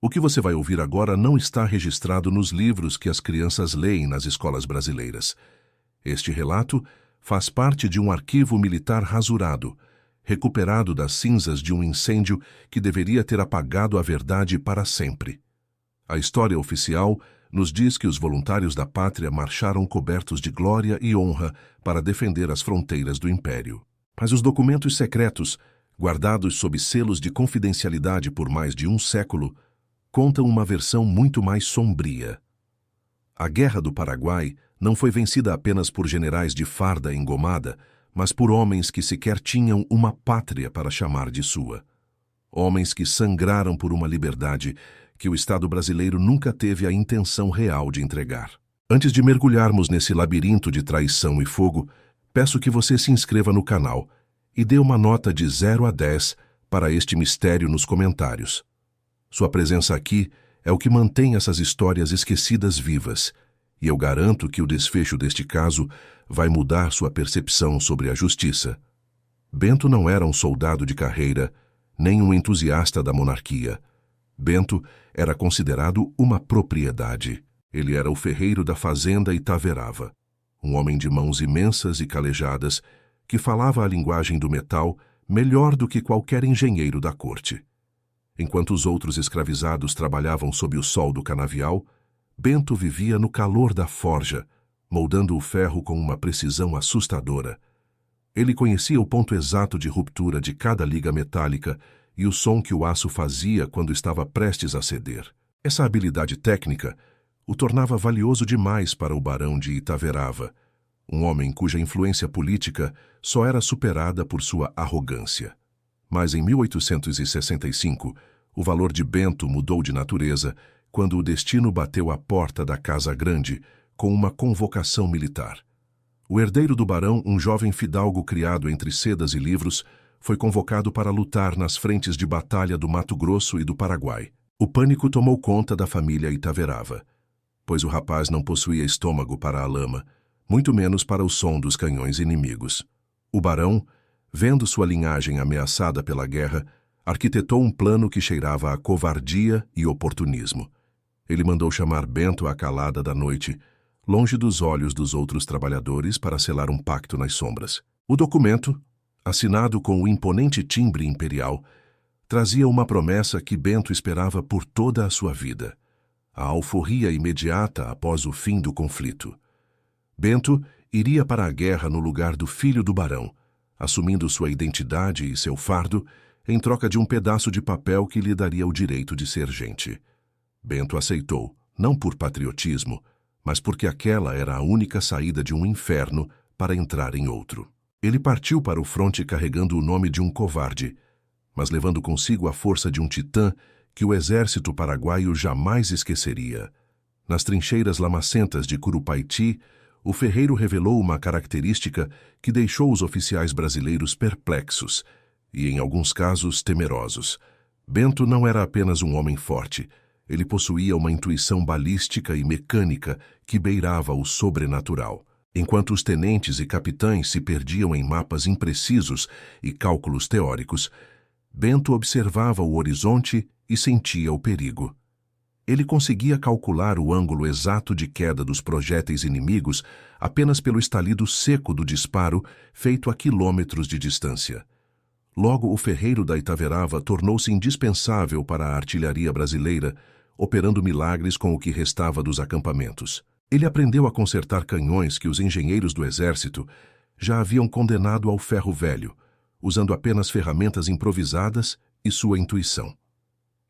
O que você vai ouvir agora não está registrado nos livros que as crianças leem nas escolas brasileiras. Este relato faz parte de um arquivo militar rasurado, recuperado das cinzas de um incêndio que deveria ter apagado a verdade para sempre. A história oficial nos diz que os voluntários da pátria marcharam cobertos de glória e honra para defender as fronteiras do Império. Mas os documentos secretos, guardados sob selos de confidencialidade por mais de um século, contam uma versão muito mais sombria. A Guerra do Paraguai não foi vencida apenas por generais de farda engomada, mas por homens que sequer tinham uma pátria para chamar de sua. Homens que sangraram por uma liberdade que o Estado brasileiro nunca teve a intenção real de entregar. Antes de mergulharmos nesse labirinto de traição e fogo, peço que você se inscreva no canal e dê uma nota de 0 a 10 para este mistério nos comentários. Sua presença aqui é o que mantém essas histórias esquecidas vivas, e eu garanto que o desfecho deste caso vai mudar sua percepção sobre a justiça. Bento não era um soldado de carreira, nem um entusiasta da monarquia. Bento era considerado uma propriedade. Ele era o ferreiro da fazenda Itaverava, um homem de mãos imensas e calejadas que falava a linguagem do metal melhor do que qualquer engenheiro da corte. Enquanto os outros escravizados trabalhavam sob o sol do canavial, Bento vivia no calor da forja, moldando o ferro com uma precisão assustadora. Ele conhecia o ponto exato de ruptura de cada liga metálica e o som que o aço fazia quando estava prestes a ceder. Essa habilidade técnica o tornava valioso demais para o barão de Itaverava, um homem cuja influência política só era superada por sua arrogância. Mas em 1865, o valor de Bento mudou de natureza quando o destino bateu à porta da Casa Grande com uma convocação militar. O herdeiro do barão, um jovem fidalgo criado entre sedas e livros, foi convocado para lutar nas frentes de batalha do Mato Grosso e do Paraguai. O pânico tomou conta da família Itaverava, pois o rapaz não possuía estômago para a lama, muito menos para o som dos canhões inimigos. O barão, vendo sua linhagem ameaçada pela guerra, arquitetou um plano que cheirava a covardia e oportunismo. Ele mandou chamar Bento à calada da noite, longe dos olhos dos outros trabalhadores, para selar um pacto nas sombras. O documento, assinado com o imponente timbre imperial, trazia uma promessa que Bento esperava por toda a sua vida: a alforria imediata após o fim do conflito. Bento iria para a guerra no lugar do filho do barão, assumindo sua identidade e seu fardo em troca de um pedaço de papel que lhe daria o direito de ser gente. Bento aceitou, não por patriotismo, mas porque aquela era a única saída de um inferno para entrar em outro. Ele partiu para o fronte carregando o nome de um covarde, mas levando consigo a força de um titã que o exército paraguaio jamais esqueceria. Nas trincheiras lamacentas de Curupaiti, o ferreiro revelou uma característica que deixou os oficiais brasileiros perplexos e, em alguns casos, temerosos. Bento não era apenas um homem forte. Ele possuía uma intuição balística e mecânica que beirava o sobrenatural. Enquanto os tenentes e capitães se perdiam em mapas imprecisos e cálculos teóricos, Bento observava o horizonte e sentia o perigo. Ele conseguia calcular o ângulo exato de queda dos projéteis inimigos apenas pelo estalido seco do disparo feito a quilômetros de distância. Logo, o ferreiro da Itaverava tornou-se indispensável para a artilharia brasileira, operando milagres com o que restava dos acampamentos. Ele aprendeu a consertar canhões que os engenheiros do exército já haviam condenado ao ferro velho, usando apenas ferramentas improvisadas e sua intuição.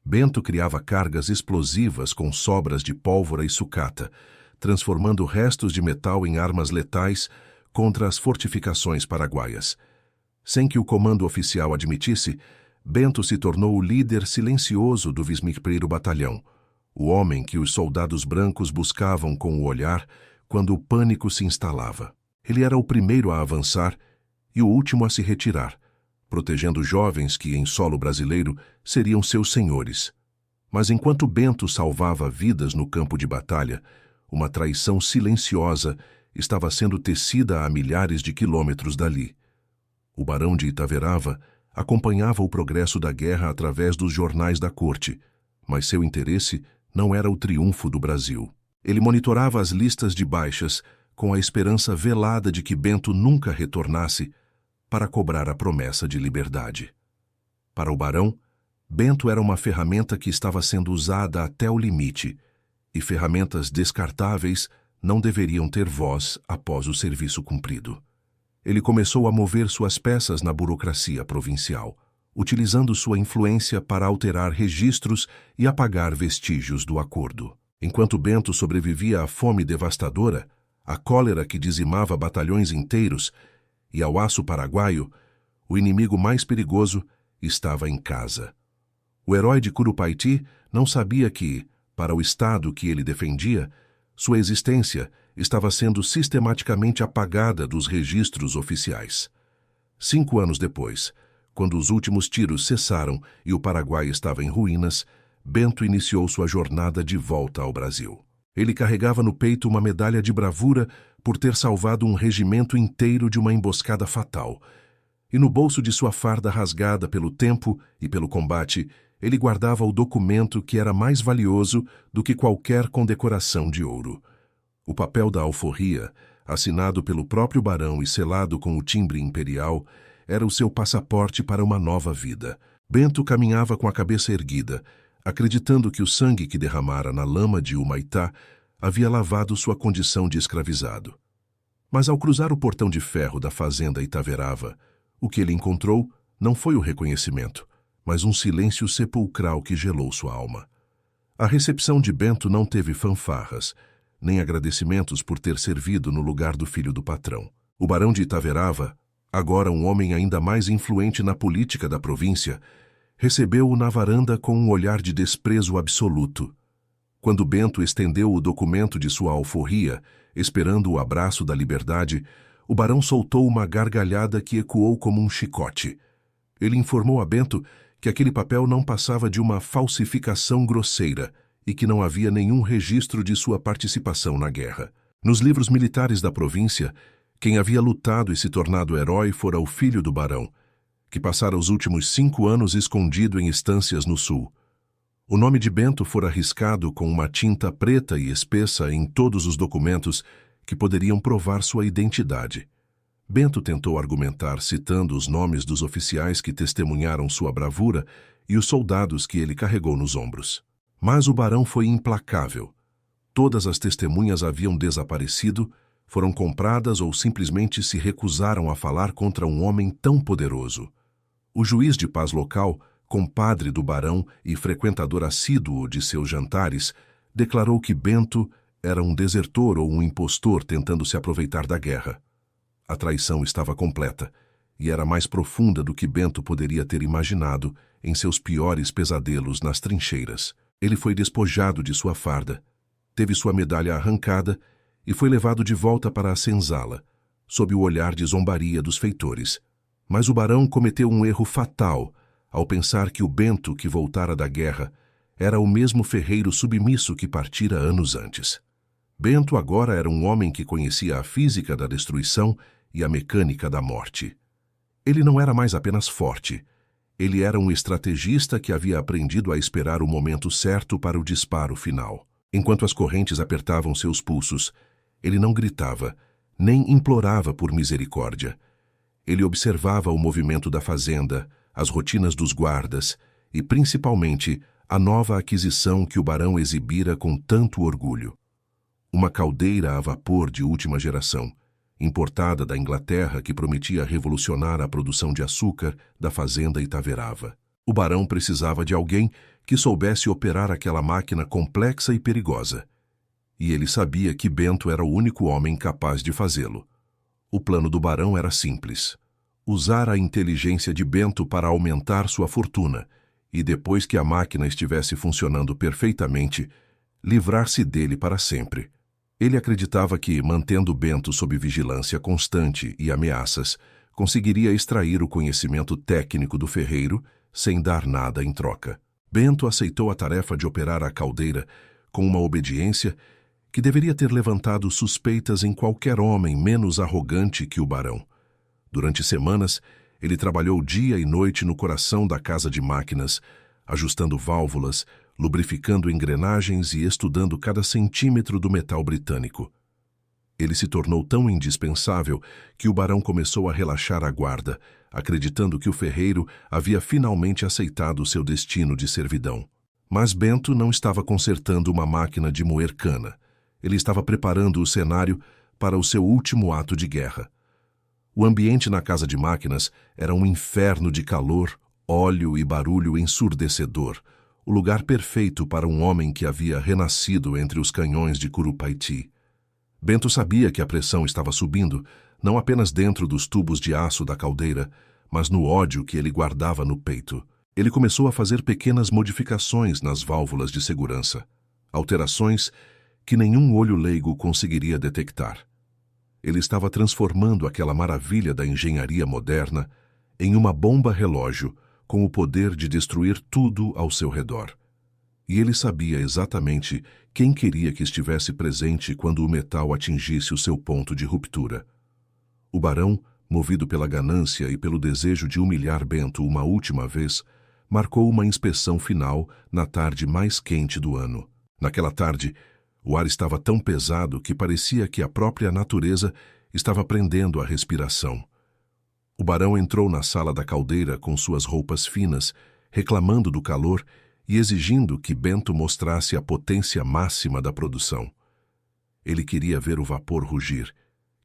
Bento criava cargas explosivas com sobras de pólvora e sucata, transformando restos de metal em armas letais contra as fortificações paraguaias. Sem que o comando oficial admitisse, Bento se tornou o líder silencioso do 21º Batalhão, o homem que os soldados brancos buscavam com o olhar quando o pânico se instalava. Ele era o primeiro a avançar e o último a se retirar, protegendo jovens que, em solo brasileiro, seriam seus senhores. Mas enquanto Bento salvava vidas no campo de batalha, uma traição silenciosa estava sendo tecida a milhares de quilômetros dali. O barão de Itaverava acompanhava o progresso da guerra através dos jornais da corte, mas seu interesse não era o triunfo do Brasil. Ele monitorava as listas de baixas com a esperança velada de que Bento nunca retornasse para cobrar a promessa de liberdade. Para o barão, Bento era uma ferramenta que estava sendo usada até o limite, e ferramentas descartáveis não deveriam ter voz após o serviço cumprido. Ele começou a mover suas peças na burocracia provincial, utilizando sua influência para alterar registros e apagar vestígios do acordo. Enquanto Bento sobrevivia à fome devastadora, à cólera que dizimava batalhões inteiros e ao aço paraguaio, o inimigo mais perigoso estava em casa. O herói de Curupaiti não sabia que, para o Estado que ele defendia, sua existência estava sendo sistematicamente apagada dos registros oficiais. 5 anos depois, quando os últimos tiros cessaram e o Paraguai estava em ruínas, Bento iniciou sua jornada de volta ao Brasil. Ele carregava no peito uma medalha de bravura por ter salvado um regimento inteiro de uma emboscada fatal. E no bolso de sua farda rasgada pelo tempo e pelo combate, ele guardava o documento que era mais valioso do que qualquer condecoração de ouro. O papel da alforria, assinado pelo próprio barão e selado com o timbre imperial, era o seu passaporte para uma nova vida. Bento caminhava com a cabeça erguida, acreditando que o sangue que derramara na lama de Humaitá havia lavado sua condição de escravizado. Mas ao cruzar o portão de ferro da fazenda Itaverava, o que ele encontrou não foi o reconhecimento, mas um silêncio sepulcral que gelou sua alma. A recepção de Bento não teve fanfarras, nem agradecimentos por ter servido no lugar do filho do patrão. O barão de Itaverava, agora um homem ainda mais influente na política da província, recebeu-o na varanda com um olhar de desprezo absoluto. Quando Bento estendeu o documento de sua alforria, esperando o abraço da liberdade, o barão soltou uma gargalhada que ecoou como um chicote. Ele informou a Bento que aquele papel não passava de uma falsificação grosseira e que não havia nenhum registro de sua participação na guerra. Nos livros militares da província, quem havia lutado e se tornado herói fora o filho do barão, que passara os últimos 5 anos escondido em estâncias no sul. O nome de Bento fora arriscado com uma tinta preta e espessa em todos os documentos que poderiam provar sua identidade. Bento tentou argumentar citando os nomes dos oficiais que testemunharam sua bravura e os soldados que ele carregou nos ombros. Mas o barão foi implacável. Todas as testemunhas haviam desaparecido, foram compradas ou simplesmente se recusaram a falar contra um homem tão poderoso. O juiz de paz local, compadre do barão e frequentador assíduo de seus jantares, declarou que Bento era um desertor ou um impostor tentando se aproveitar da guerra. A traição estava completa e era mais profunda do que Bento poderia ter imaginado em seus piores pesadelos nas trincheiras. Ele foi despojado de sua farda, teve sua medalha arrancada e foi levado de volta para a senzala, sob o olhar de zombaria dos feitores. Mas o barão cometeu um erro fatal ao pensar que o Bento que voltara da guerra era o mesmo ferreiro submisso que partira anos antes. Bento agora era um homem que conhecia a física da destruição e a mecânica da morte. Ele não era mais apenas forte. Ele era um estrategista que havia aprendido a esperar o momento certo para o disparo final. Enquanto as correntes apertavam seus pulsos, ele não gritava, nem implorava por misericórdia. Ele observava o movimento da fazenda, as rotinas dos guardas e, principalmente, a nova aquisição que o barão exibira com tanto orgulho. Uma caldeira a vapor de última geração, importada da Inglaterra que prometia revolucionar a produção de açúcar da fazenda Itaverava. O barão precisava de alguém que soubesse operar aquela máquina complexa e perigosa. E ele sabia que Bento era o único homem capaz de fazê-lo. O plano do barão era simples: usar a inteligência de Bento para aumentar sua fortuna e, depois que a máquina estivesse funcionando perfeitamente, livrar-se dele para sempre. Ele acreditava que, mantendo Bento sob vigilância constante e ameaças, conseguiria extrair o conhecimento técnico do ferreiro sem dar nada em troca. Bento aceitou a tarefa de operar a caldeira com uma obediência que deveria ter levantado suspeitas em qualquer homem menos arrogante que o barão. Durante semanas, ele trabalhou dia e noite no coração da casa de máquinas, ajustando válvulas, lubrificando engrenagens e estudando cada centímetro do metal britânico. Ele se tornou tão indispensável que o barão começou a relaxar a guarda, acreditando que o ferreiro havia finalmente aceitado seu destino de servidão. Mas Bento não estava consertando uma máquina de moer cana. Ele estava preparando o cenário para o seu último ato de guerra. O ambiente na casa de máquinas era um inferno de calor, óleo e barulho ensurdecedor, o lugar perfeito para um homem que havia renascido entre os canhões de Curupaiti. Bento sabia que a pressão estava subindo, não apenas dentro dos tubos de aço da caldeira, mas no ódio que ele guardava no peito. Ele começou a fazer pequenas modificações nas válvulas de segurança, alterações que nenhum olho leigo conseguiria detectar. Ele estava transformando aquela maravilha da engenharia moderna em uma bomba-relógio com o poder de destruir tudo ao seu redor. E ele sabia exatamente quem queria que estivesse presente quando o metal atingisse o seu ponto de ruptura. O barão, movido pela ganância e pelo desejo de humilhar Bento uma última vez, marcou uma inspeção final na tarde mais quente do ano. Naquela tarde, o ar estava tão pesado que parecia que a própria natureza estava prendendo a respiração. O barão entrou na sala da caldeira com suas roupas finas, reclamando do calor e exigindo que Bento mostrasse a potência máxima da produção. Ele queria ver o vapor rugir,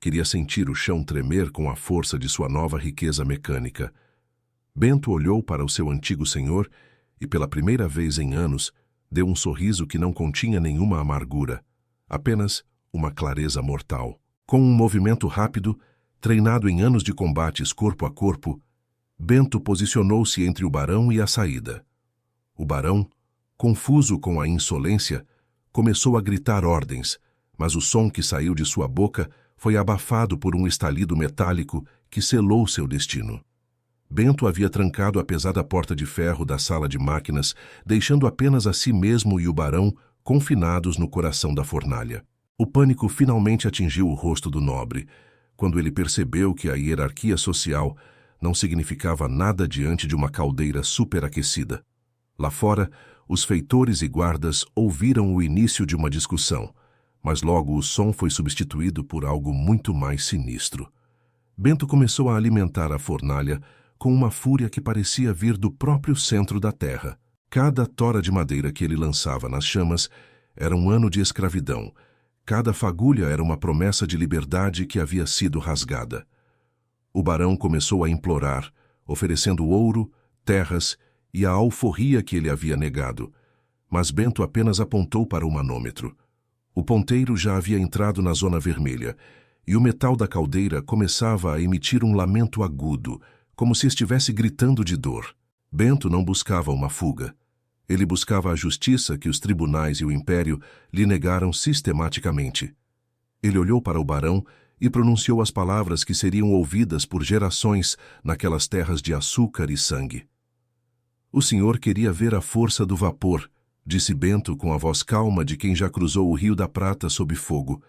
queria sentir o chão tremer com a força de sua nova riqueza mecânica. Bento olhou para o seu antigo senhor e, pela primeira vez em anos, deu um sorriso que não continha nenhuma amargura, apenas uma clareza mortal. Com um movimento rápido, treinado em anos de combates corpo a corpo, Bento posicionou-se entre o barão e a saída. O barão, confuso com a insolência, começou a gritar ordens, mas o som que saiu de sua boca foi abafado por um estalido metálico que selou seu destino. Bento havia trancado a pesada porta de ferro da sala de máquinas, deixando apenas a si mesmo e o barão confinados no coração da fornalha. O pânico finalmente atingiu o rosto do nobre, quando ele percebeu que a hierarquia social não significava nada diante de uma caldeira superaquecida. Lá fora, os feitores e guardas ouviram o início de uma discussão, mas logo o som foi substituído por algo muito mais sinistro. Bento começou a alimentar a fornalha com uma fúria que parecia vir do próprio centro da terra. Cada tora de madeira que ele lançava nas chamas era um ano de escravidão. Cada fagulha era uma promessa de liberdade que havia sido rasgada. O barão começou a implorar, oferecendo ouro, terras e a alforria que ele havia negado, mas Bento apenas apontou para o manômetro. O ponteiro já havia entrado na zona vermelha, e o metal da caldeira começava a emitir um lamento agudo, como se estivesse gritando de dor. Bento não buscava uma fuga. Ele buscava a justiça que os tribunais e o império lhe negaram sistematicamente. Ele olhou para o barão e pronunciou as palavras que seriam ouvidas por gerações naquelas terras de açúcar e sangue. O senhor queria ver a força do vapor, disse Bento com a voz calma de quem já cruzou o Rio da Prata sob fogo.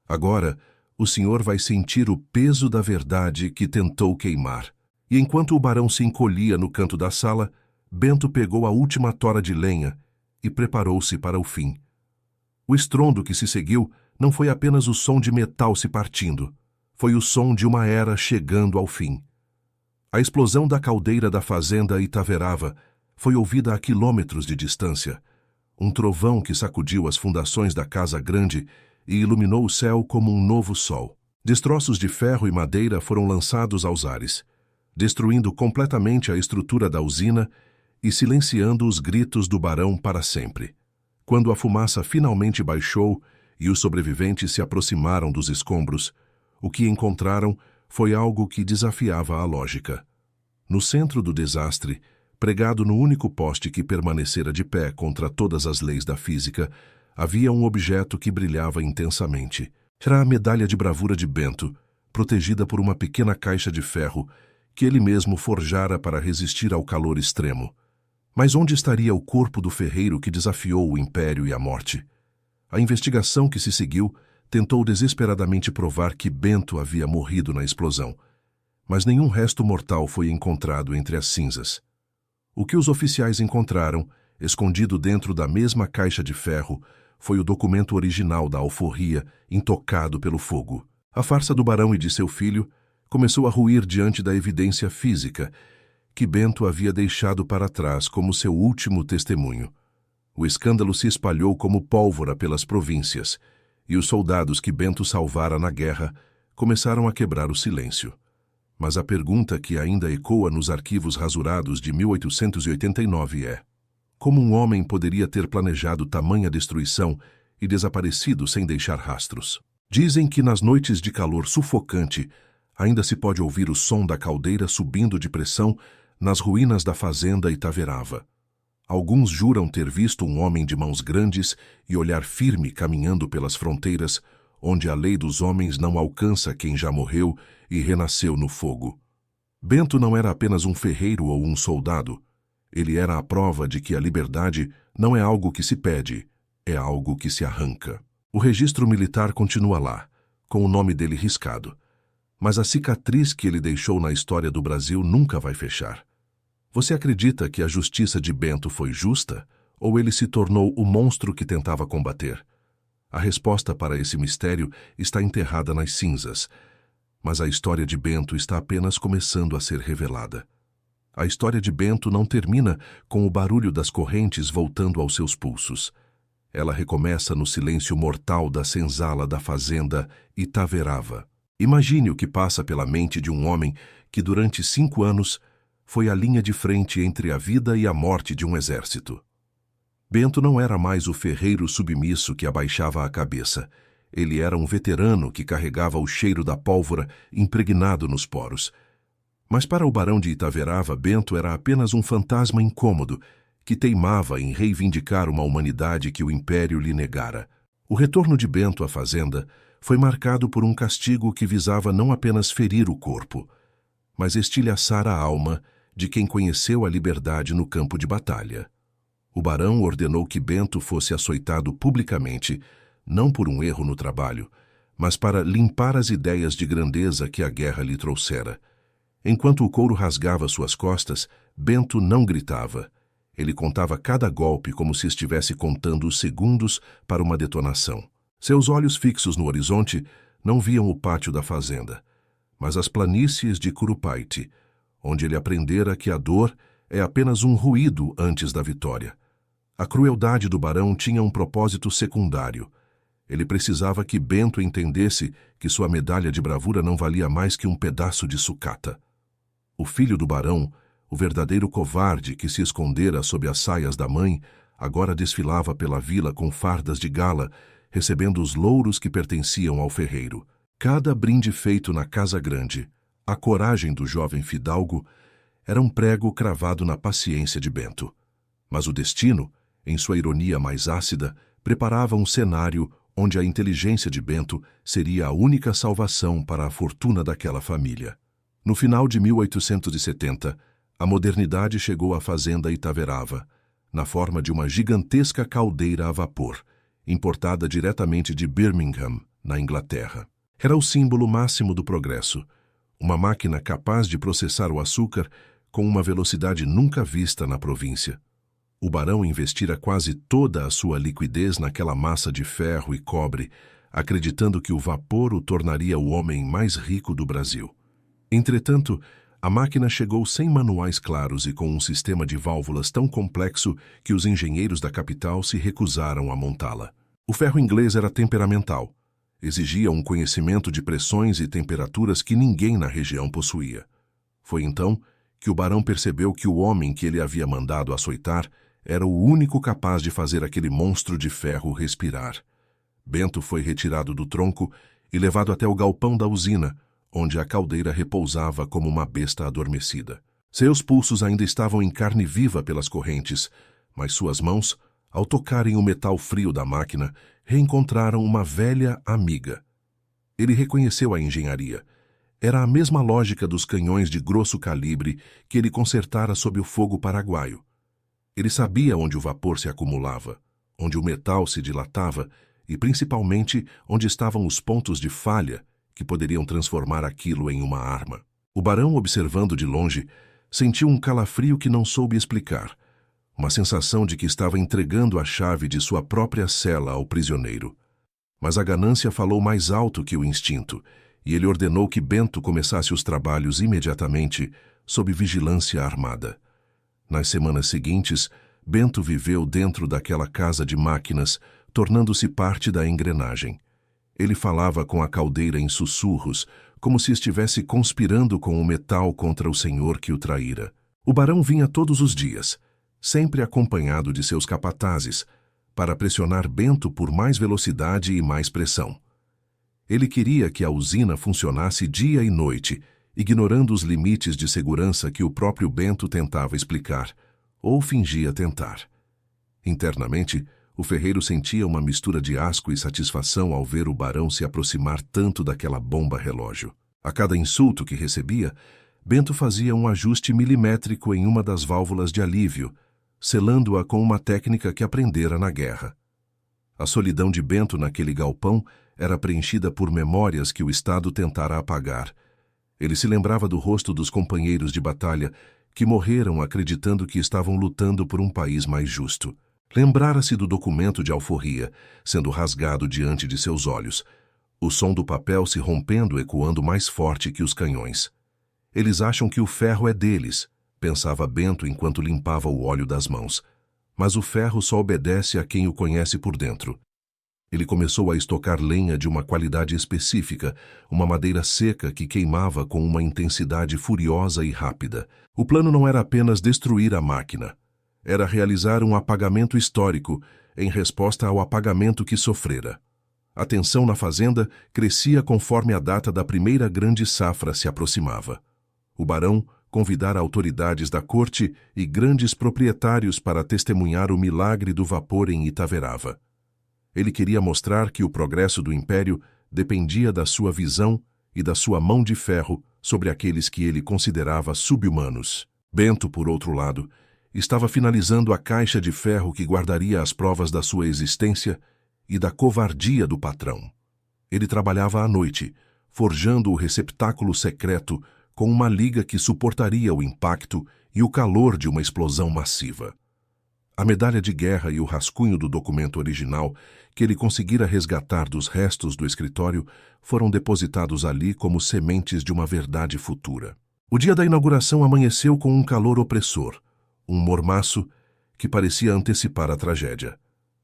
Agora, o senhor vai sentir o peso da verdade que tentou queimar. E enquanto o barão se encolhia no canto da sala, Bento pegou a última tora de lenha e preparou-se para o fim. O estrondo que se seguiu não foi apenas o som de metal se partindo, foi o som de uma era chegando ao fim. A explosão da caldeira da fazenda Itaverava foi ouvida a quilômetros de distância. Um trovão que sacudiu as fundações da casa grande e iluminou o céu como um novo sol. Destroços de ferro e madeira foram lançados aos ares, destruindo completamente a estrutura da usina e silenciando os gritos do barão para sempre. Quando a fumaça finalmente baixou e os sobreviventes se aproximaram dos escombros, o que encontraram foi algo que desafiava a lógica. No centro do desastre, pregado no único poste que permanecera de pé contra todas as leis da física, havia um objeto que brilhava intensamente. Era a medalha de bravura de Bento, protegida por uma pequena caixa de ferro que ele mesmo forjara para resistir ao calor extremo. Mas onde estaria o corpo do ferreiro que desafiou o império e a morte? A investigação que se seguiu tentou desesperadamente provar que Bento havia morrido na explosão, mas nenhum resto mortal foi encontrado entre as cinzas. O que os oficiais encontraram Escondido dentro da mesma caixa de ferro, foi o documento original da alforria, intocado pelo fogo. A farsa do barão e de seu filho começou a ruir diante da evidência física que Bento havia deixado para trás como seu último testemunho. O escândalo se espalhou como pólvora pelas províncias, e os soldados que Bento salvara na guerra começaram a quebrar o silêncio. Mas a pergunta que ainda ecoa nos arquivos rasurados de 1889 é: como um homem poderia ter planejado tamanha destruição e desaparecido sem deixar rastros? Dizem que nas noites de calor sufocante ainda se pode ouvir o som da caldeira subindo de pressão nas ruínas da fazenda Itaverava. Alguns juram ter visto um homem de mãos grandes e olhar firme caminhando pelas fronteiras, onde a lei dos homens não alcança quem já morreu e renasceu no fogo. Bento não era apenas um ferreiro ou um soldado. Ele era a prova de que a liberdade não é algo que se pede, é algo que se arranca. O registro militar continua lá, com o nome dele riscado. Mas a cicatriz que ele deixou na história do Brasil nunca vai fechar. Você acredita que a justiça de Bento foi justa, ou ele se tornou o monstro que tentava combater? A resposta para esse mistério está enterrada nas cinzas, mas a história de Bento está apenas começando a ser revelada. A história de Bento não termina com o barulho das correntes voltando aos seus pulsos. Ela recomeça no silêncio mortal da senzala da fazenda Itaverava. Imagine o que passa pela mente de um homem que durante 5 anos foi a linha de frente entre a vida e a morte de um exército. Bento não era mais o ferreiro submisso que abaixava a cabeça. Ele era um veterano que carregava o cheiro da pólvora impregnado nos poros. Mas para o barão de Itaverava, Bento era apenas um fantasma incômodo que teimava em reivindicar uma humanidade que o império lhe negara. O retorno de Bento à fazenda foi marcado por um castigo que visava não apenas ferir o corpo, mas estilhaçar a alma de quem conheceu a liberdade no campo de batalha. O barão ordenou que Bento fosse açoitado publicamente, não por um erro no trabalho, mas para limpar as ideias de grandeza que a guerra lhe trouxera. Enquanto o couro rasgava suas costas, Bento não gritava. Ele contava cada golpe como se estivesse contando os segundos para uma detonação. Seus olhos fixos no horizonte não viam o pátio da fazenda, mas as planícies de Curupaiti, onde ele aprendera que a dor é apenas um ruído antes da vitória. A crueldade do barão tinha um propósito secundário. Ele precisava que Bento entendesse que sua medalha de bravura não valia mais que um pedaço de sucata. O filho do barão, o verdadeiro covarde que se escondera sob as saias da mãe, agora desfilava pela vila com fardas de gala, recebendo os louros que pertenciam ao ferreiro. Cada brinde feito na casa grande, a coragem do jovem fidalgo, era um prego cravado na paciência de Bento. Mas o destino, em sua ironia mais ácida, preparava um cenário onde a inteligência de Bento seria a única salvação para a fortuna daquela família. No final de 1870, a modernidade chegou à fazenda Itaverava, na forma de uma gigantesca caldeira a vapor, importada diretamente de Birmingham, na Inglaterra. Era o símbolo máximo do progresso, uma máquina capaz de processar o açúcar com uma velocidade nunca vista na província. O barão investira quase toda a sua liquidez naquela massa de ferro e cobre, acreditando que o vapor o tornaria o homem mais rico do Brasil. Entretanto, a máquina chegou sem manuais claros e com um sistema de válvulas tão complexo que os engenheiros da capital se recusaram a montá-la. O ferro inglês era temperamental. Exigia um conhecimento de pressões e temperaturas que ninguém na região possuía. Foi então que o barão percebeu que o homem que ele havia mandado açoitar era o único capaz de fazer aquele monstro de ferro respirar. Bento foi retirado do tronco e levado até o galpão da usina, onde a caldeira repousava como uma besta adormecida. Seus pulsos ainda estavam em carne viva pelas correntes, mas suas mãos, ao tocarem o metal frio da máquina, reencontraram uma velha amiga. Ele reconheceu a engenharia. Era a mesma lógica dos canhões de grosso calibre que ele consertara sob o fogo paraguaio. Ele sabia onde o vapor se acumulava, onde o metal se dilatava e, principalmente, onde estavam os pontos de falha que poderiam transformar aquilo em uma arma. O barão, observando de longe, sentiu um calafrio que não soube explicar. uma sensação de que estava entregando a chave de sua própria cela ao prisioneiro. Mas a ganância falou mais alto que o instinto, e ele ordenou que Bento começasse os trabalhos imediatamente, sob vigilância armada. Nas semanas seguintes, Bento viveu dentro daquela casa de máquinas, tornando-se parte da engrenagem. Ele falava com a caldeira em sussurros, como se estivesse conspirando com o metal contra o senhor que o traíra. O barão vinha todos os dias, sempre acompanhado de seus capatazes, para pressionar Bento por mais velocidade e mais pressão. Ele queria que a usina funcionasse dia e noite, ignorando os limites de segurança que o próprio Bento tentava explicar, ou fingia tentar. Internamente, o ferreiro sentia uma mistura de asco e satisfação ao ver o barão se aproximar tanto daquela bomba-relógio. A cada insulto que recebia, Bento fazia um ajuste milimétrico em uma das válvulas de alívio, selando-a com uma técnica que aprendera na guerra. A solidão de Bento naquele galpão era preenchida por memórias que o Estado tentara apagar. Ele se lembrava do rosto dos companheiros de batalha que morreram acreditando que estavam lutando por um país mais justo. Lembrara-se do documento de alforria, sendo rasgado diante de seus olhos, o som do papel se rompendo ecoando mais forte que os canhões. Eles acham que o ferro é deles, pensava Bento enquanto limpava o óleo das mãos. Mas o ferro só obedece a quem o conhece por dentro. Ele começou a estocar lenha de uma qualidade específica, uma madeira seca que queimava com uma intensidade furiosa e rápida. O plano não era apenas destruir a máquina. Era realizar um apagamento histórico, em resposta ao apagamento que sofrera. A tensão na fazenda crescia conforme a data da primeira grande safra se aproximava. O barão convidara autoridades da corte e grandes proprietários para testemunhar o milagre do vapor em Itaverava. Ele queria mostrar que o progresso do império dependia da sua visão e da sua mão de ferro sobre aqueles que ele considerava sub-humanos. Bento, por outro lado, estava finalizando a caixa de ferro que guardaria as provas da sua existência e da covardia do patrão. Ele trabalhava à noite, forjando o receptáculo secreto com uma liga que suportaria o impacto e o calor de uma explosão massiva. A medalha de guerra e o rascunho do documento original, que ele conseguira resgatar dos restos do escritório, foram depositados ali como sementes de uma verdade futura. O dia da inauguração amanheceu com um calor opressor, um mormaço que parecia antecipar a tragédia.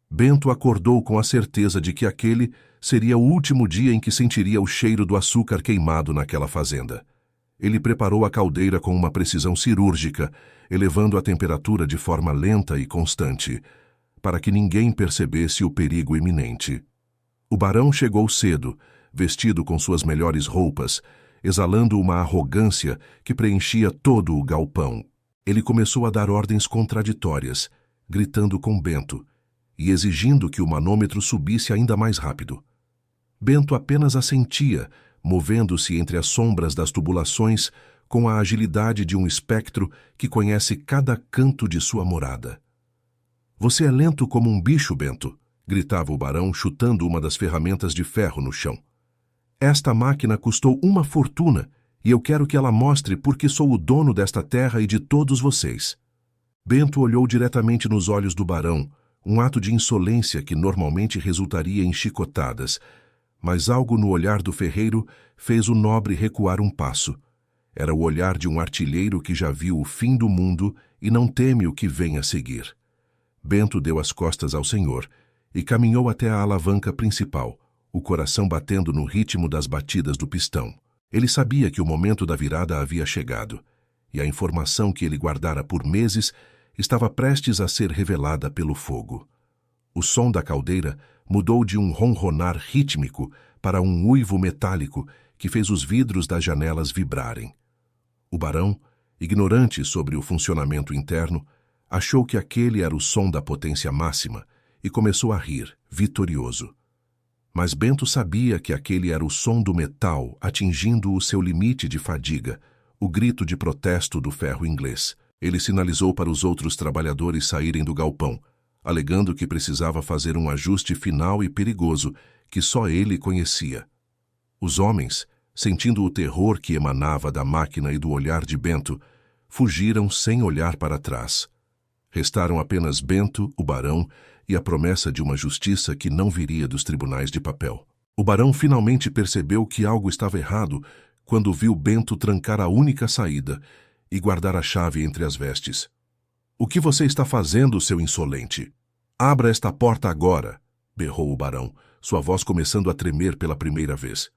Bento acordou com a certeza de que aquele seria o último dia em que sentiria o cheiro do açúcar queimado naquela fazenda. Ele preparou a caldeira com uma precisão cirúrgica, elevando a temperatura de forma lenta e constante, para que ninguém percebesse o perigo iminente. O barão chegou cedo, vestido com suas melhores roupas, exalando uma arrogância que preenchia todo o galpão. Ele começou a dar ordens contraditórias, gritando com Bento, e exigindo que o manômetro subisse ainda mais rápido. Bento apenas assentia, movendo-se entre as sombras das tubulações com a agilidade de um espectro que conhece cada canto de sua morada. "Você é lento como um bicho, Bento", gritava o barão, chutando uma das ferramentas de ferro no chão. "Esta máquina custou uma fortuna e eu quero que ela mostre porque sou o dono desta terra e de todos vocês." Bento olhou diretamente nos olhos do barão, um ato de insolência que normalmente resultaria em chicotadas, mas algo no olhar do ferreiro fez o nobre recuar um passo. Era o olhar de um artilheiro que já viu o fim do mundo e não teme o que vem a seguir. Bento deu as costas ao senhor e caminhou até a alavanca principal, o coração batendo no ritmo das batidas do pistão. Ele sabia que o momento da virada havia chegado, e a informação que ele guardara por meses estava prestes a ser revelada pelo fogo. O som da caldeira mudou de um ronronar rítmico para um uivo metálico que fez os vidros das janelas vibrarem. O barão, ignorante sobre o funcionamento interno, achou que aquele era o som da potência máxima e começou a rir, vitorioso. Mas Bento sabia que aquele era o som do metal atingindo o seu limite de fadiga, o grito de protesto do ferro inglês. Ele sinalizou para os outros trabalhadores saírem do galpão, alegando que precisava fazer um ajuste final e perigoso que só ele conhecia. Os homens, sentindo o terror que emanava da máquina e do olhar de Bento, fugiram sem olhar para trás. Restaram apenas Bento, o barão, e a promessa de uma justiça que não viria dos tribunais de papel. O barão finalmente percebeu que algo estava errado quando viu Bento trancar a única saída e guardar a chave entre as vestes. "O que você está fazendo, seu insolente? Abra esta porta agora!" berrou o barão, sua voz começando a tremer pela primeira vez.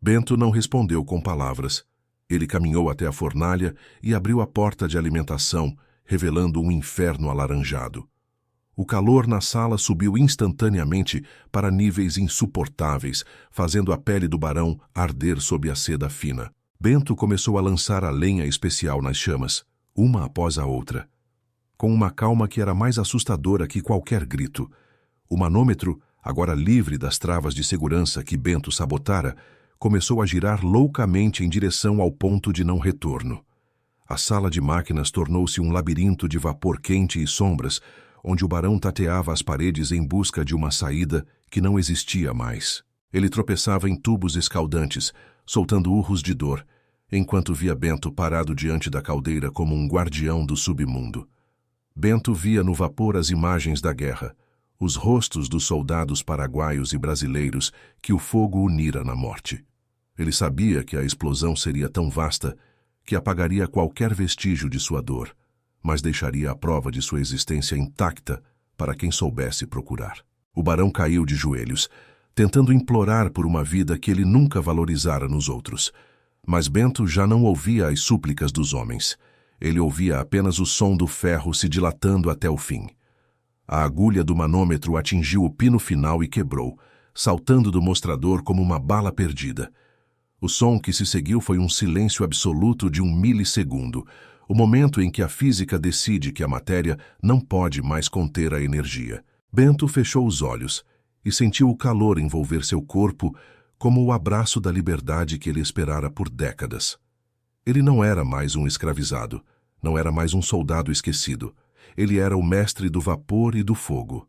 Bento não respondeu com palavras. Ele caminhou até a fornalha e abriu a porta de alimentação, revelando um inferno alaranjado. O calor na sala subiu instantaneamente para níveis insuportáveis, fazendo a pele do barão arder sob a seda fina. Bento começou a lançar a lenha especial nas chamas, uma após a outra, com uma calma que era mais assustadora que qualquer grito. O manômetro, agora livre das travas de segurança que Bento sabotara, começou a girar loucamente em direção ao ponto de não retorno. A sala de máquinas tornou-se um labirinto de vapor quente e sombras, onde o barão tateava as paredes em busca de uma saída que não existia mais. Ele tropeçava em tubos escaldantes, soltando urros de dor, enquanto via Bento parado diante da caldeira como um guardião do submundo. Bento via no vapor as imagens da guerra, os rostos dos soldados paraguaios e brasileiros que o fogo unira na morte. Ele sabia que a explosão seria tão vasta que apagaria qualquer vestígio de sua dor, mas deixaria a prova de sua existência intacta para quem soubesse procurar. O barão caiu de joelhos, tentando implorar por uma vida que ele nunca valorizara nos outros. Mas Bento já não ouvia as súplicas dos homens. Ele ouvia apenas o som do ferro se dilatando até o fim. A agulha do manômetro atingiu o pino final e quebrou, saltando do mostrador como uma bala perdida. O som que se seguiu foi um silêncio absoluto de 1 milissegundo, o momento em que a física decide que a matéria não pode mais conter a energia. Bento fechou os olhos e sentiu o calor envolver seu corpo como o abraço da liberdade que ele esperara por décadas. Ele não era mais um escravizado, não era mais um soldado esquecido. Ele era o mestre do vapor e do fogo.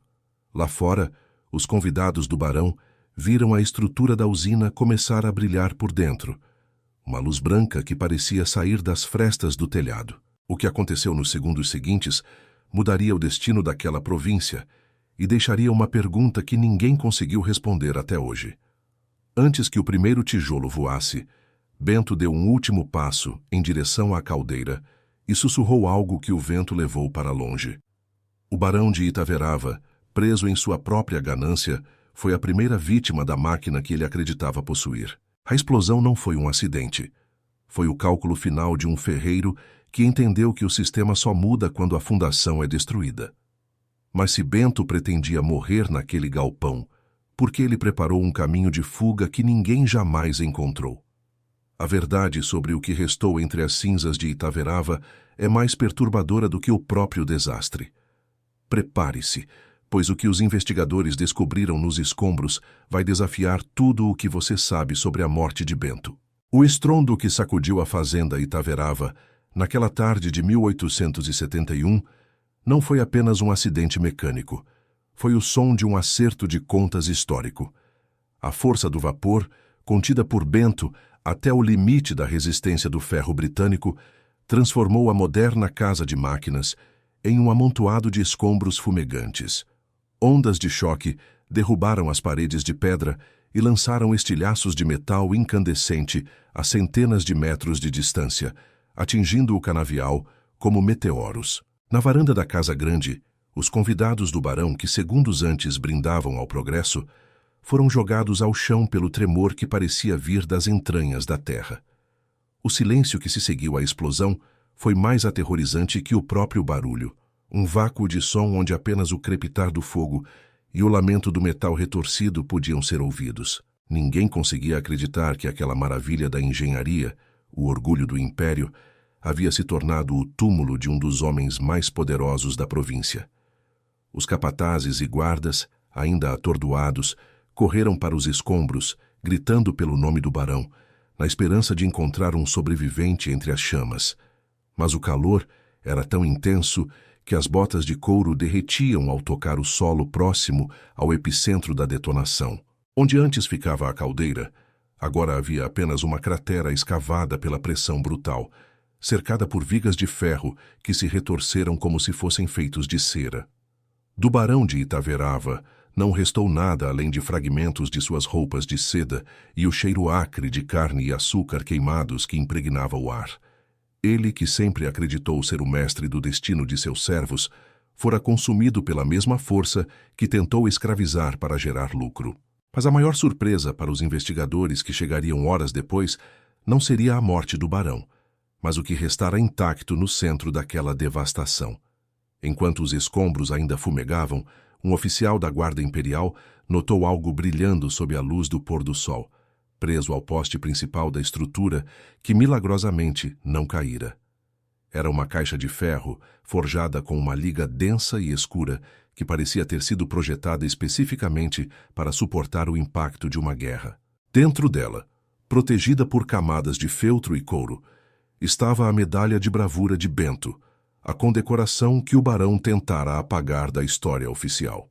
Lá fora, os convidados do barão viram a estrutura da usina começar a brilhar por dentro, uma luz branca que parecia sair das frestas do telhado. O que aconteceu nos segundos seguintes mudaria o destino daquela província e deixaria uma pergunta que ninguém conseguiu responder até hoje. Antes que o primeiro tijolo voasse, Bento deu um último passo em direção à caldeira e sussurrou algo que o vento levou para longe. O barão de Itaverava, preso em sua própria ganância, foi a primeira vítima da máquina que ele acreditava possuir. A explosão não foi um acidente. Foi o cálculo final de um ferreiro que entendeu que o sistema só muda quando a fundação é destruída. Mas se Bento pretendia morrer naquele galpão, por que ele preparou um caminho de fuga que ninguém jamais encontrou? A verdade sobre o que restou entre as cinzas de Itaverava é mais perturbadora do que o próprio desastre. Prepare-se, pois o que os investigadores descobriram nos escombros vai desafiar tudo o que você sabe sobre a morte de Bento. O estrondo que sacudiu a fazenda Itaverava naquela tarde de 1871 não foi apenas um acidente mecânico, foi o som de um acerto de contas histórico. A força do vapor, contida por Bento até o limite da resistência do ferro britânico, transformou a moderna casa de máquinas em um amontoado de escombros fumegantes. Ondas de choque derrubaram as paredes de pedra e lançaram estilhaços de metal incandescente a centenas de metros de distância, atingindo o canavial como meteoros. Na varanda da casa grande, os convidados do barão que segundos antes brindavam ao progresso foram jogados ao chão pelo tremor que parecia vir das entranhas da terra. O silêncio que se seguiu à explosão foi mais aterrorizante que o próprio barulho. Um vácuo de som onde apenas o crepitar do fogo e o lamento do metal retorcido podiam ser ouvidos. Ninguém conseguia acreditar que aquela maravilha da engenharia, o orgulho do império, havia se tornado o túmulo de um dos homens mais poderosos da província. Os capatazes e guardas, ainda atordoados, correram para os escombros, gritando pelo nome do barão, na esperança de encontrar um sobrevivente entre as chamas. Mas o calor era tão intenso que as botas de couro derretiam ao tocar o solo próximo ao epicentro da detonação. Onde antes ficava a caldeira, agora havia apenas uma cratera escavada pela pressão brutal, cercada por vigas de ferro que se retorceram como se fossem feitos de cera. Do barão de Itaverava não restou nada além de fragmentos de suas roupas de seda e o cheiro acre de carne e açúcar queimados que impregnava o ar. Ele, que sempre acreditou ser o mestre do destino de seus servos, fora consumido pela mesma força que tentou escravizar para gerar lucro. Mas a maior surpresa para os investigadores que chegariam horas depois não seria a morte do barão, mas o que restara intacto no centro daquela devastação. Enquanto os escombros ainda fumegavam, um oficial da Guarda Imperial notou algo brilhando sob a luz do pôr do sol, preso ao poste principal da estrutura que milagrosamente não caíra. Era uma caixa de ferro forjada com uma liga densa e escura que parecia ter sido projetada especificamente para suportar o impacto de uma guerra. Dentro dela, protegida por camadas de feltro e couro, estava a medalha de bravura de Bento, a condecoração que o barão tentara apagar da história oficial.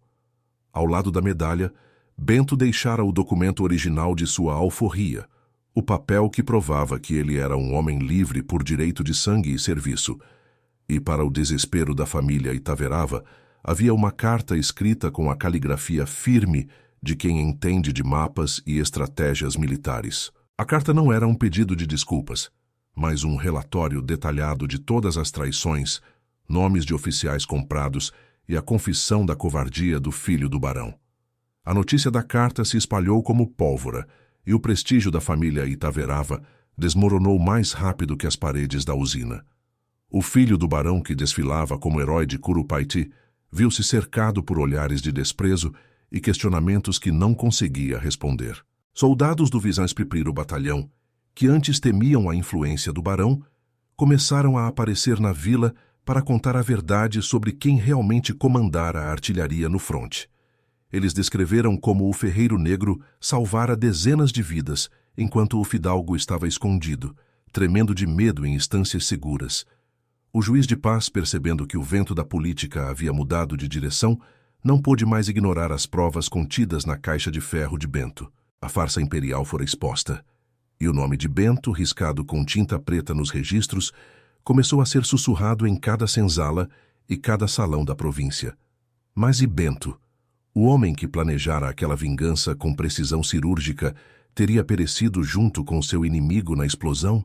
Ao lado da medalha, Bento deixara o documento original de sua alforria, o papel que provava que ele era um homem livre por direito de sangue e serviço. E, para o desespero da família Itaverava, havia uma carta escrita com a caligrafia firme de quem entende de mapas e estratégias militares. A carta não era um pedido de desculpas, mas um relatório detalhado de todas as traições, nomes de oficiais comprados e a confissão da covardia do filho do barão. A notícia da carta se espalhou como pólvora, e o prestígio da família Itaverava desmoronou mais rápido que as paredes da usina. O filho do barão, que desfilava como herói de Curupaiti, viu-se cercado por olhares de desprezo e questionamentos que não conseguia responder. Soldados do Vizanspripiro Batalhão, que antes temiam a influência do barão, começaram a aparecer na vila para contar a verdade sobre quem realmente comandara a artilharia no fronte. Eles descreveram como o ferreiro negro salvara dezenas de vidas, enquanto o fidalgo estava escondido, tremendo de medo em estâncias seguras. O juiz de paz, percebendo que o vento da política havia mudado de direção, não pôde mais ignorar as provas contidas na caixa de ferro de Bento. A farsa imperial fora exposta, e o nome de Bento, riscado com tinta preta nos registros, começou a ser sussurrado em cada senzala e cada salão da província. Mas e Bento? O homem que planejara aquela vingança com precisão cirúrgica teria perecido junto com seu inimigo na explosão?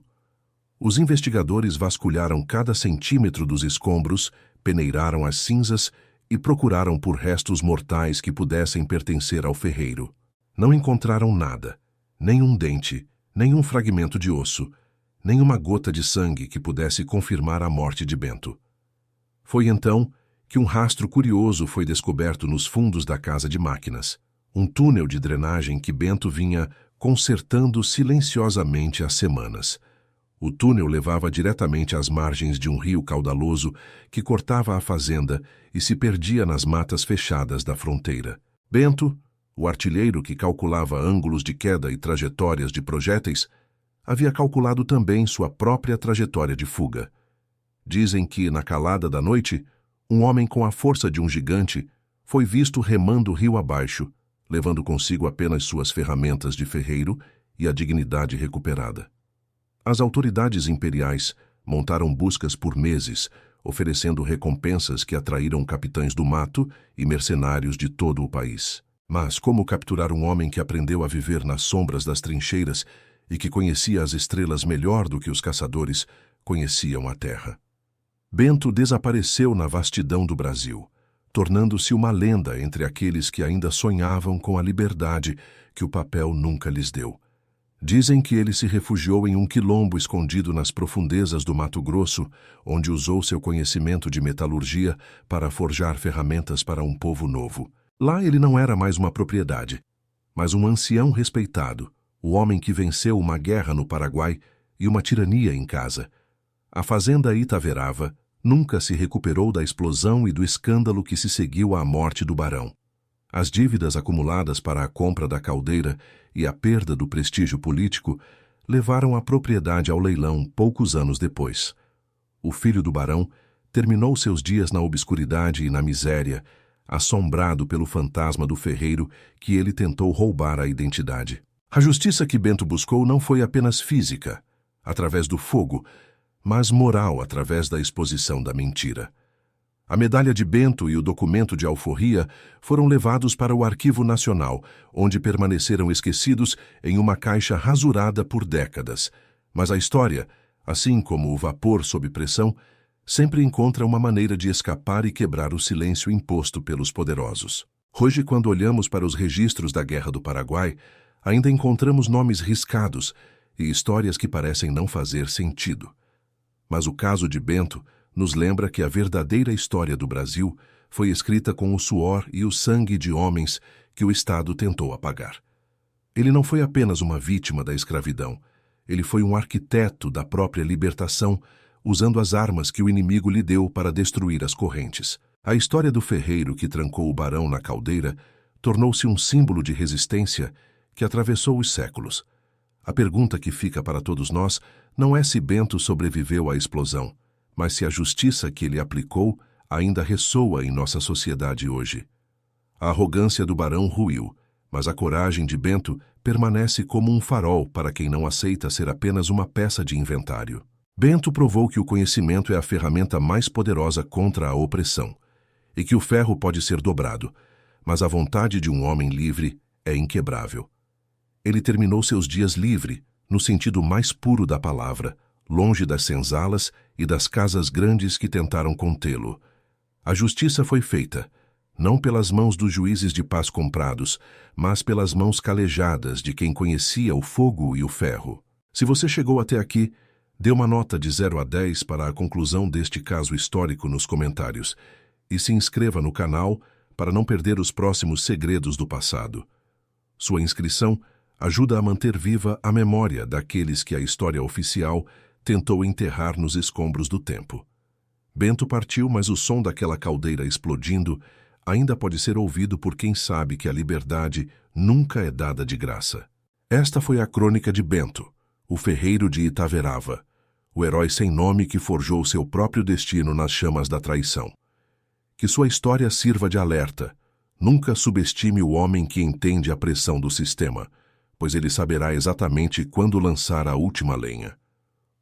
Os investigadores vasculharam cada centímetro dos escombros, peneiraram as cinzas e procuraram por restos mortais que pudessem pertencer ao ferreiro. Não encontraram nada, nem um dente, nem um fragmento de osso, nem uma gota de sangue que pudesse confirmar a morte de Bento. Foi então que um rastro curioso foi descoberto nos fundos da casa de máquinas, um túnel de drenagem que Bento vinha consertando silenciosamente há semanas. O túnel levava diretamente às margens de um rio caudaloso que cortava a fazenda e se perdia nas matas fechadas da fronteira. Bento, o artilheiro que calculava ângulos de queda e trajetórias de projéteis, havia calculado também sua própria trajetória de fuga. Dizem que, na calada da noite, um homem com a força de um gigante foi visto remando rio abaixo, levando consigo apenas suas ferramentas de ferreiro e a dignidade recuperada. As autoridades imperiais montaram buscas por meses, oferecendo recompensas que atraíram capitães do mato e mercenários de todo o país. Mas como capturar um homem que aprendeu a viver nas sombras das trincheiras e que conhecia as estrelas melhor do que os caçadores conheciam a terra? Bento desapareceu na vastidão do Brasil, tornando-se uma lenda entre aqueles que ainda sonhavam com a liberdade que o papel nunca lhes deu. Dizem que ele se refugiou em um quilombo escondido nas profundezas do Mato Grosso, onde usou seu conhecimento de metalurgia para forjar ferramentas para um povo novo. Lá ele não era mais uma propriedade, mas um ancião respeitado, o homem que venceu uma guerra no Paraguai e uma tirania em casa. A fazenda Itaverava nunca se recuperou da explosão e do escândalo que se seguiu à morte do barão. As dívidas acumuladas para a compra da caldeira e a perda do prestígio político levaram a propriedade ao leilão poucos anos depois. O filho do barão terminou seus dias na obscuridade e na miséria, assombrado pelo fantasma do ferreiro que ele tentou roubar a identidade. A justiça que Bento buscou não foi apenas física, através do fogo, mas moral através da exposição da mentira. A medalha de Bento e o documento de alforria foram levados para o Arquivo Nacional, onde permaneceram esquecidos em uma caixa rasurada por décadas. Mas a história, assim como o vapor sob pressão, sempre encontra uma maneira de escapar e quebrar o silêncio imposto pelos poderosos. Hoje, quando olhamos para os registros da Guerra do Paraguai, ainda encontramos nomes riscados e histórias que parecem não fazer sentido. Mas o caso de Bento nos lembra que a verdadeira história do Brasil foi escrita com o suor e o sangue de homens que o Estado tentou apagar. Ele não foi apenas uma vítima da escravidão, ele foi um arquiteto da própria libertação, usando as armas que o inimigo lhe deu para destruir as correntes. A história do ferreiro que trancou o barão na caldeira tornou-se um símbolo de resistência que atravessou os séculos. A pergunta que fica para todos nós não é se Bento sobreviveu à explosão, mas se a justiça que ele aplicou ainda ressoa em nossa sociedade hoje. A arrogância do barão ruiu, mas a coragem de Bento permanece como um farol para quem não aceita ser apenas uma peça de inventário. Bento provou que o conhecimento é a ferramenta mais poderosa contra a opressão, e que o ferro pode ser dobrado, mas a vontade de um homem livre é inquebrável. Ele terminou seus dias livre, no sentido mais puro da palavra, longe das senzalas e das casas grandes que tentaram contê-lo. A justiça foi feita, não pelas mãos dos juízes de paz comprados, mas pelas mãos calejadas de quem conhecia o fogo e o ferro. Se você chegou até aqui, dê uma nota de 0 a 10 para a conclusão deste caso histórico nos comentários e se inscreva no canal para não perder os próximos segredos do passado. Sua inscrição ajuda a manter viva a memória daqueles que a história oficial tentou enterrar nos escombros do tempo. Bento partiu, mas o som daquela caldeira explodindo ainda pode ser ouvido por quem sabe que a liberdade nunca é dada de graça. Esta foi a crônica de Bento, o ferreiro de Itaverava, o herói sem nome que forjou seu próprio destino nas chamas da traição. Que sua história sirva de alerta. Nunca subestime o homem que entende a pressão do sistema, pois ele saberá exatamente quando lançar a última lenha.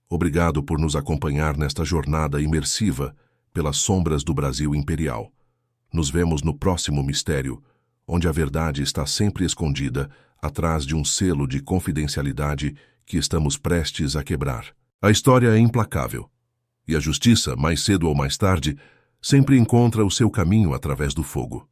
Obrigado por nos acompanhar nesta jornada imersiva pelas sombras do Brasil imperial. Nos vemos no próximo mistério, onde a verdade está sempre escondida atrás de um selo de confidencialidade que estamos prestes a quebrar. A história é implacável, e a justiça, mais cedo ou mais tarde, sempre encontra o seu caminho através do fogo.